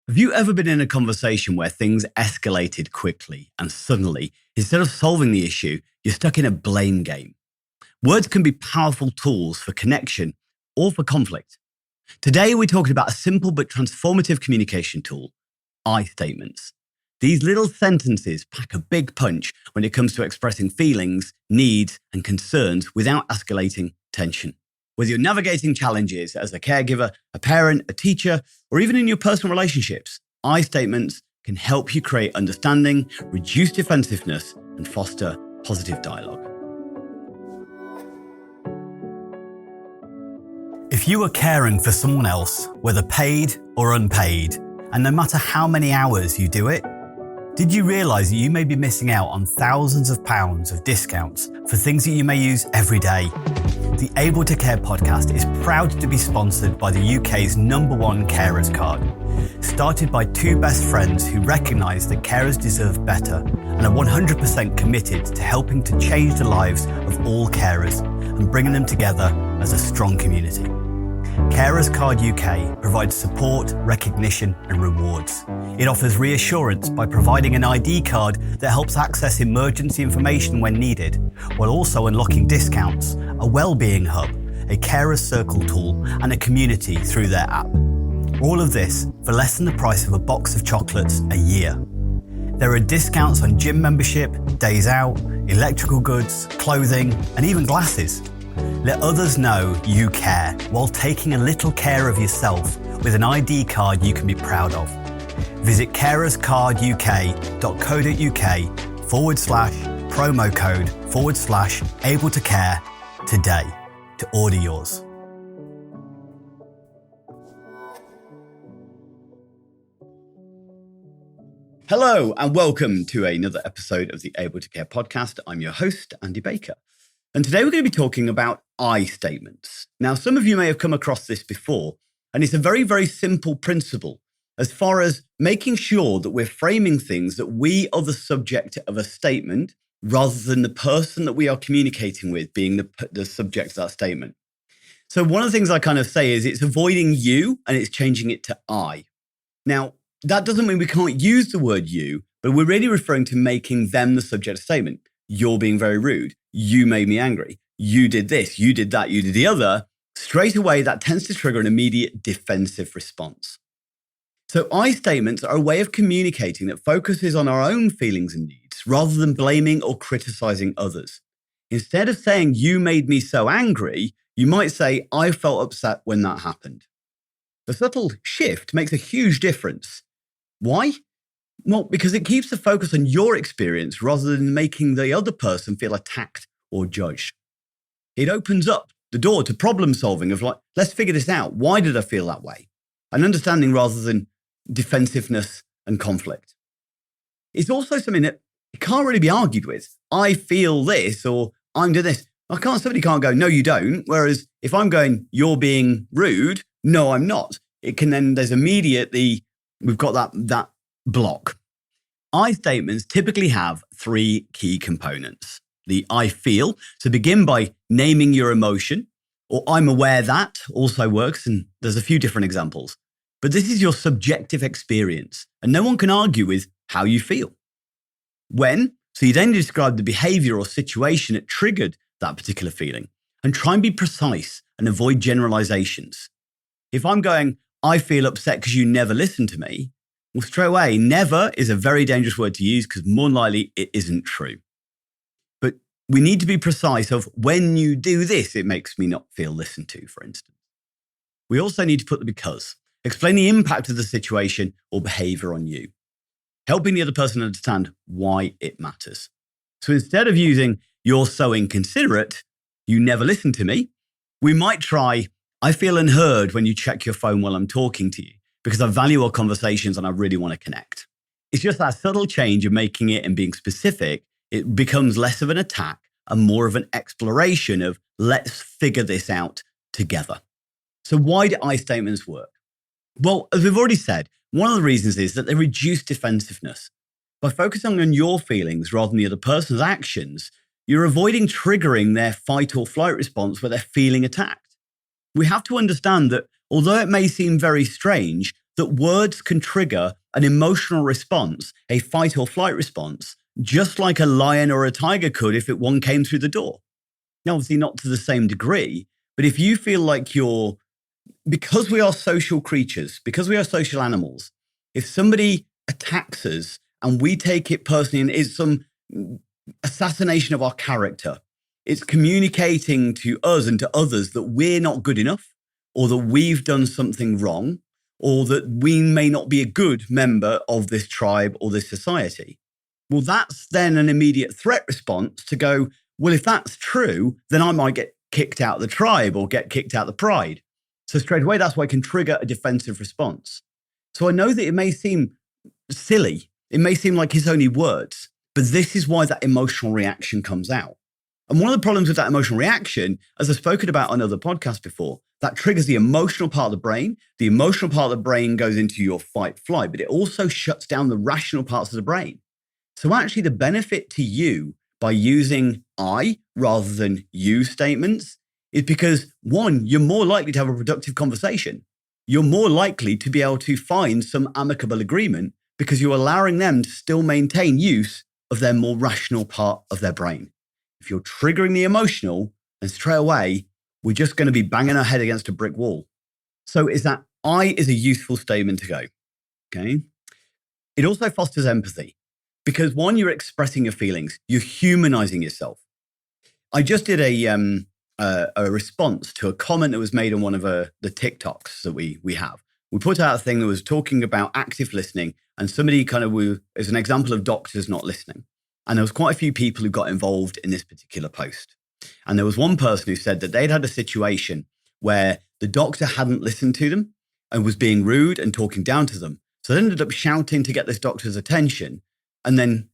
Have you ever been in a conversation where things escalated quickly and suddenly, instead of solving the issue, you're stuck in a blame game? Words can be powerful tools for connection or for conflict. Today, we're talking about a simple but transformative communication tool, I statements. These little sentences pack a big punch when it comes to expressing feelings, needs, and concerns without escalating tension. Whether you're navigating challenges as a caregiver, a parent, a teacher, or even in your personal relationships, I statements can help you create understanding, reduce defensiveness, and foster positive dialogue. If you are caring for someone else, whether paid or unpaid, and no matter how many hours you do it, did you realise that you may be missing out on thousands of pounds of discounts for things that you may use every day? The Able to Care podcast is proud to be sponsored by the UK's #1 carers card. Started by two best friends who recognise that carers deserve better and are 100% committed to helping to change the lives of all carers and bringing them together as a strong community. Carers Card UK provides support, recognition and rewards. It offers reassurance by providing an ID card that helps access emergency information when needed, while also unlocking discounts, a wellbeing hub, a carers circle tool and a community through their app. All of this for less than the price of a box of chocolates a year. There are discounts on gym membership, days out, electrical goods, clothing and even glasses. Let others know you care while taking a little care of yourself with an ID card you can be proud of. Visit carerscarduk.co.uk/promo code/able to care today to order yours. Hello and welcome to another episode of the Able to Care podcast. I'm your host, Andy Baker. And today we're going to be talking about I statements. Now, some of you may have come across this before, and it's a very, very simple principle as far as making sure that we're framing things that we are the subject of a statement rather than the person that we are communicating with being the subject of that statement. So one of the things I kind of say is it's avoiding you and it's changing it to I. Now, that doesn't mean we can't use the word you, but we're really referring to making them the subject of the statement. You're being very rude. You made me angry. You did this, you did that, you did the other. Straight away, that tends to trigger an immediate defensive response. So I statements are a way of communicating that focuses on our own feelings and needs rather than blaming or criticizing others. Instead of saying, you made me so angry, you might say, I felt upset when that happened. The subtle shift makes a huge difference. Why? Well, because it keeps the focus on your experience rather than making the other person feel attacked or judged. It opens up the door to problem solving of like, let's figure this out. Why did I feel that way? And understanding rather than defensiveness and conflict. It's also something that it can't really be argued with. I feel this or I'm doing this. Somebody can't go, no, you don't. Whereas if I'm going, you're being rude. No, I'm not. It can then, there's immediately, we've got that block. I statements typically have three key components. The I feel, so begin by naming your emotion, or I'm aware that also works, and there's a few different examples. But this is your subjective experience, and no one can argue with how you feel. When, so you then describe the behavior or situation that triggered that particular feeling, and try and be precise and avoid generalizations. If I'm going, I feel upset because you never listen to me, well, straight away, never is a very dangerous word to use because more than likely it isn't true. But we need to be precise of when you do this, it makes me not feel listened to, for instance. We also need to put the because. Explain the impact of the situation or behavior on you, helping the other person understand why it matters. So instead of using, you're so inconsiderate, you never listen to me, we might try, I feel unheard when you check your phone while I'm talking to you, because I value our conversations and I really want to connect. It's just that subtle change of making it and being specific, it becomes less of an attack and more of an exploration of let's figure this out together. So why do I statements work? Well, as we've already said, one of the reasons is that they reduce defensiveness. By focusing on your feelings rather than the other person's actions, you're avoiding triggering their fight or flight response where they're feeling attacked. We have to understand that although it may seem very strange, that words can trigger an emotional response, a fight or flight response, just like a lion or a tiger could if one came through the door. Now, obviously not to the same degree, but if you feel like because we are social creatures, because we are social animals, if somebody attacks us and we take it personally and it's some assassination of our character, it's communicating to us and to others that we're not good enough, or that we've done something wrong, or that we may not be a good member of this tribe or this society. Well, that's then an immediate threat response to go, well, if that's true, then I might get kicked out of the tribe or get kicked out of the pride. So straight away, that's why it can trigger a defensive response. So I know that it may seem silly. It may seem like it's only words, but this is why that emotional reaction comes out. And one of the problems with that emotional reaction, as I've spoken about on other podcasts before, that triggers the emotional part of the brain. The emotional part of the brain goes into your fight flight, but it also shuts down the rational parts of the brain. So actually the benefit to you by using I rather than you statements is because, one, you're more likely to have a productive conversation. You're more likely to be able to find some amicable agreement because you're allowing them to still maintain use of their more rational part of their brain. If you're triggering the emotional, then straight away, we're just going to be banging our head against a brick wall. So is that I is a useful statement to go, okay? It also fosters empathy because, one, you're expressing your feelings. You're humanizing yourself. I just did a response to a comment that was made on one of the TikToks that we have. We put out a thing that was talking about active listening, and somebody is an example of doctors not listening. And there was quite a few people who got involved in this particular post. And there was one person who said that they'd had a situation where the doctor hadn't listened to them and was being rude and talking down to them. So they ended up shouting to get this doctor's attention and then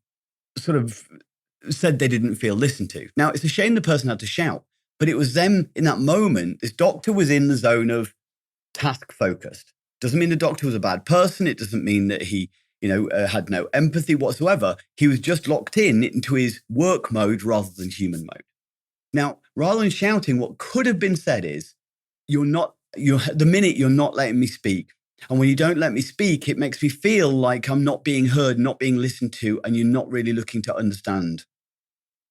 sort of said they didn't feel listened to. Now, it's a shame the person had to shout, but it was them in that moment. This doctor was in the zone of task focused. Doesn't mean the doctor was a bad person. It doesn't mean that he had no empathy whatsoever. He was just locked into his work mode rather than human mode. Now, rather than shouting, what could have been said is, the minute you're not letting me speak. And when you don't let me speak, it makes me feel like I'm not being heard, not being listened to, and you're not really looking to understand.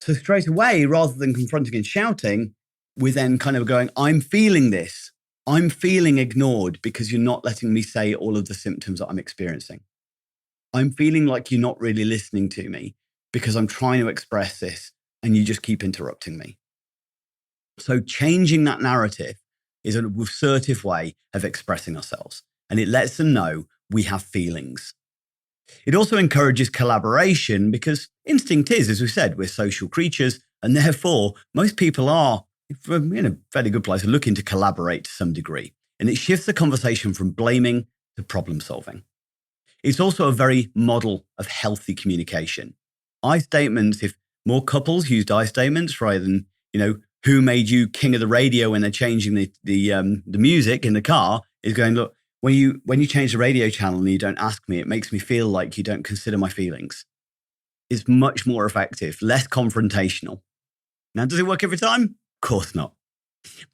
So straight away, rather than confronting and shouting, we're then kind of going, I'm feeling this. I'm feeling ignored because you're not letting me say all of the symptoms that I'm experiencing. I'm feeling like you're not really listening to me because I'm trying to express this and you just keep interrupting me. So changing that narrative is an assertive way of expressing ourselves, and it lets them know we have feelings. It also encourages collaboration because instinct is, as we said, we're social creatures, and therefore most people are in a fairly good place looking to collaborate to some degree. And it shifts the conversation from blaming to problem solving. It's also a very model of healthy communication. I statements, if more couples used I statements rather than, who made you king of the radio when they're changing the music in the car, is going, look, when you change the radio channel and you don't ask me, it makes me feel like you don't consider my feelings. It's much more effective, less confrontational. Now, does it work every time? Of course not.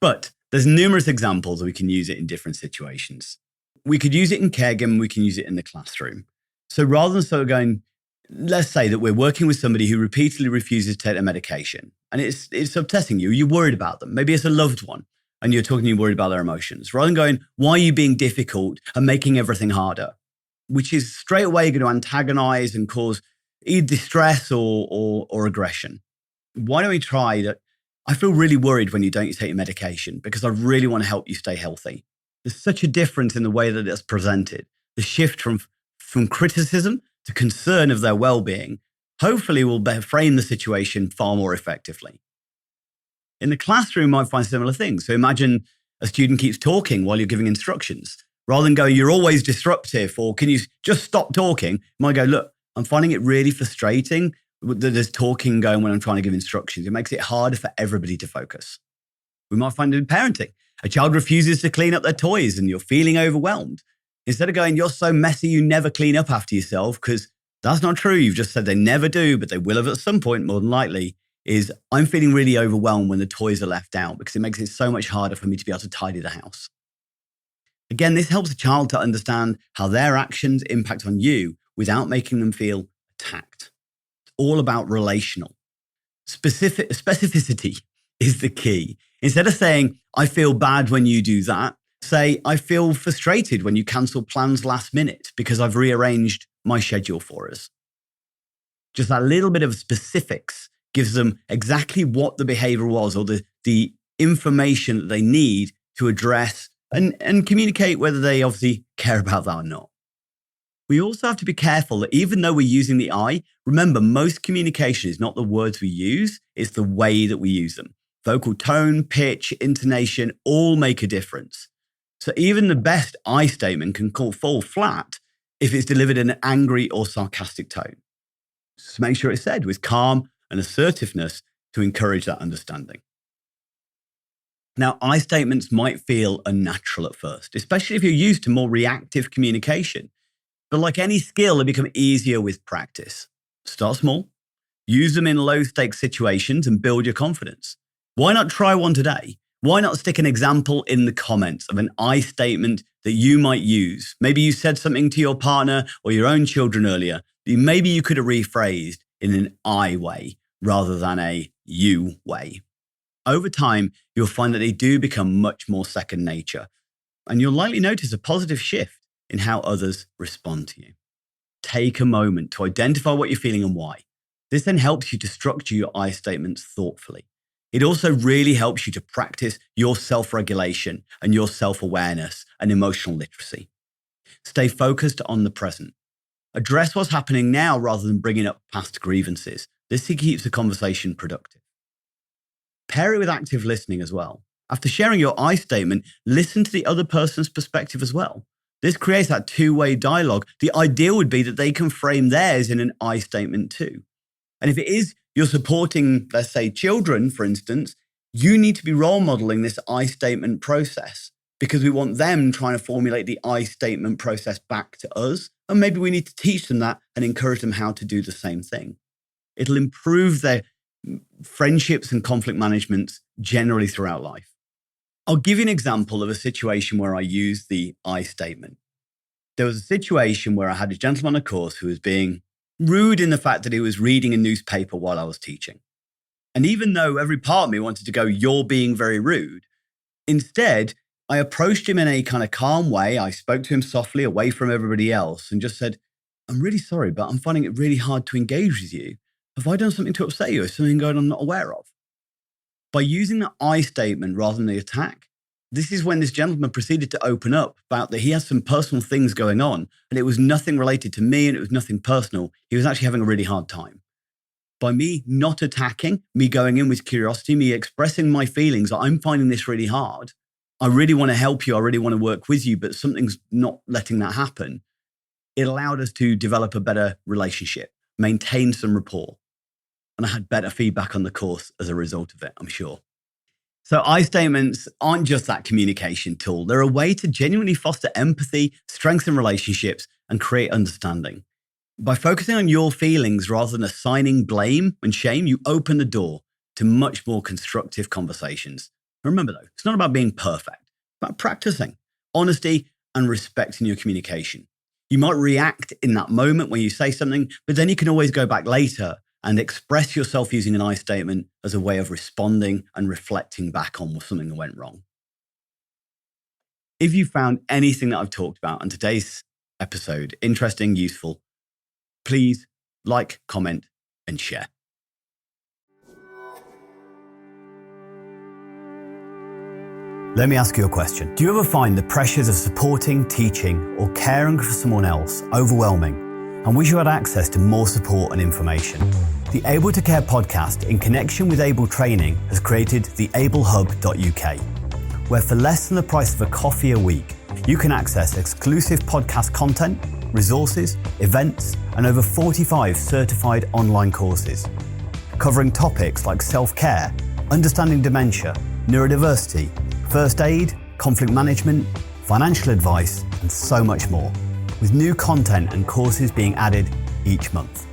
But there's numerous examples that we can use it in different situations. We could use it in caregiving, we can use it in the classroom. So rather than sort of going, let's say that we're working with somebody who repeatedly refuses to take their medication and it's obsessing you, you're worried about them. Maybe it's a loved one and you're worried about their emotions. Rather than going, why are you being difficult and making everything harder? Which is straight away going to antagonize and cause either distress or aggression. Why don't we try that? I feel really worried when you don't take your medication because I really want to help you stay healthy. There's such a difference in the way that it's presented. The shift from criticism to concern of their well-being hopefully will frame the situation far more effectively. In the classroom, you might find similar things. So imagine a student keeps talking while you're giving instructions. Rather than going, you're always disruptive, or can you just stop talking? You might go, look, I'm finding it really frustrating that there's talking going when I'm trying to give instructions. It makes it harder for everybody to focus. We might find it in parenting. A child refuses to clean up their toys and you're feeling overwhelmed. Instead of going, you're so messy, you never clean up after yourself, because that's not true. You've just said they never do, but they will have at some point, more than likely, is I'm feeling really overwhelmed when the toys are left out because it makes it so much harder for me to be able to tidy the house. Again, this helps a child to understand how their actions impact on you without making them feel attacked. It's all about relational. Specificity is the key. Instead of saying, I feel bad when you do that, say, I feel frustrated when you cancel plans last minute because I've rearranged my schedule for us. Just that little bit of specifics gives them exactly what the behavior was or the information that they need to address and communicate whether they obviously care about that or not. We also have to be careful that even though we're using the I, remember most communication is not the words we use, it's the way that we use them. Vocal tone, pitch, intonation all make a difference. So even the best I statement can fall flat if it's delivered in an angry or sarcastic tone. Just make sure it's said with calm and assertiveness to encourage that understanding. Now, I statements might feel unnatural at first, especially if you're used to more reactive communication. But like any skill, they become easier with practice. Start small, use them in low-stakes situations and build your confidence. Why not try one today? Why not stick an example in the comments of an I statement that you might use? Maybe you said something to your partner or your own children earlier that maybe you could have rephrased in an I way rather than a you way. Over time, you'll find that they do become much more second nature, and you'll likely notice a positive shift in how others respond to you. Take a moment to identify what you're feeling and why. This then helps you to structure your I statements thoughtfully. It also really helps you to practice your self-regulation and your self-awareness and emotional literacy. Stay focused on the present. Address what's happening now rather than bringing up past grievances. This keeps the conversation productive. Pair it with active listening as well. After sharing your I statement, listen to the other person's perspective as well. This creates that two-way dialogue. The ideal would be that they can frame theirs in an I statement too. And if it is you're supporting, let's say, children, for instance, you need to be role modeling this I statement process because we want them trying to formulate the I statement process back to us. And maybe we need to teach them that and encourage them how to do the same thing. It'll improve their friendships and conflict management generally throughout life. I'll give you an example of a situation where I used the I statement. There was a situation where I had a gentleman on a course who was being rude in the fact that he was reading a newspaper while I was teaching. And even though every part of me wanted to go, you're being very rude, instead, I approached him in a kind of calm way. I spoke to him softly away from everybody else and just said, I'm really sorry, but I'm finding it really hard to engage with you. Have I done something to upset you? Is something going on I'm not aware of? By using the I statement rather than the attack, this is when this gentleman proceeded to open up about that he has some personal things going on and it was nothing related to me and it was nothing personal. He was actually having a really hard time. By me not attacking, me going in with curiosity, me expressing my feelings, I'm finding this really hard. I really want to help you. I really want to work with you, but something's not letting that happen. It allowed us to develop a better relationship, maintain some rapport. And I had better feedback on the course as a result of it, I'm sure. So I statements aren't just that communication tool. They're a way to genuinely foster empathy, strengthen relationships, and create understanding. By focusing on your feelings rather than assigning blame and shame, you open the door to much more constructive conversations. Remember though, it's not about being perfect, it's about practicing honesty and respect in your communication. You might react in that moment when you say something, but then you can always go back later and express yourself using an I statement as a way of responding and reflecting back on something that went wrong. If you found anything that I've talked about on today's episode interesting, useful, please like, comment, and share. Let me ask you a question. Do you ever find the pressures of supporting, teaching, or caring for someone else overwhelming and wish you had access to more support and information? The Able to Care podcast, in connection with Able Training, has created the ablehub.uk, where for less than the price of a coffee a week, you can access exclusive podcast content, resources, events, and over 45 certified online courses, covering topics like self-care, understanding dementia, neurodiversity, first aid, conflict management, financial advice, and so much more, with new content and courses being added each month.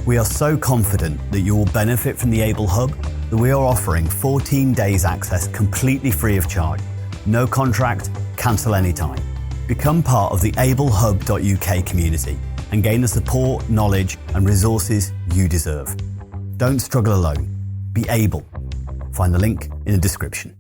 We are so confident that you will benefit from the Able Hub that we are offering 14 days access completely free of charge. No contract, cancel anytime. Become part of the ablehub.uk community and gain the support, knowledge and resources you deserve. Don't struggle alone. Be able. Find the link in the description.